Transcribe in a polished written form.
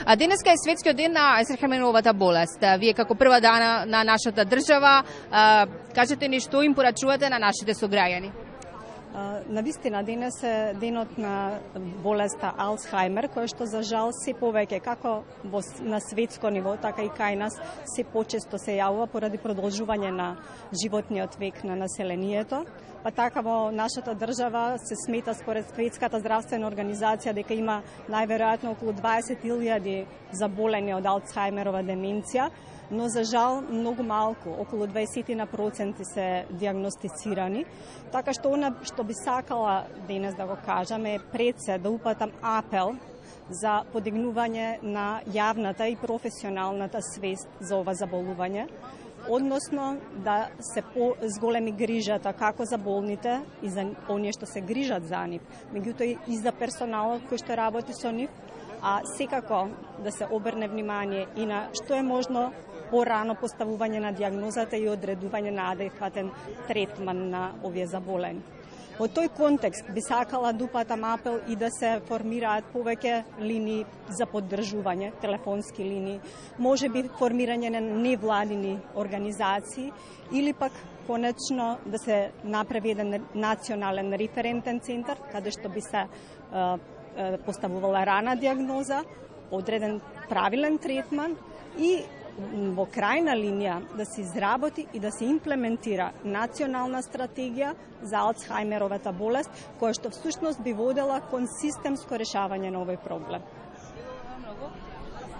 Денеска е светскиот ден на Алцхаймеровата болест. Вие како прва дана на нашата држава, кажете ни што им порачувате на нашите сограѓани? Навистина, денес е денот на болеста Алцхаймер, која што за жал се повеќе како на светско ниво, така и кај нас се почесто се јавува поради продолжување на животниот век на населението. Па така во нашата држава се смета според Светската здравствена организација дека има најверојатно околу 20.000 заболени од Алцхаймерова деменција, но за жал многу малку, околу 20% се диагностицирани. Така што она што би сакала денес да го кажам е пред се да упатам апел за подигнување на јавната и професионалната свест за ова заболување, односно да се зголеми грижата како за болните и за оние што се грижат за нив, меѓутоа и за персоналот кој што работи со нив, а секако да се обрне внимание и на што е можно порано поставување на диагнозата и одредување на адекватен третман на овие заболени. Во тој контекст би сакала да упатам апел и да се формираат повеќе линии за поддржување, телефонски линии, може би формирање на невладини организации или пак конечно да се направи еден национален референтен центар каде што би се поставувала рана диагноза, одреден правилен третман и во крајна линија да се изработи и да се имплементира национална стратегија за Алцхаймеровата болест, која што всушност би водела кон системско решавање на овој проблем.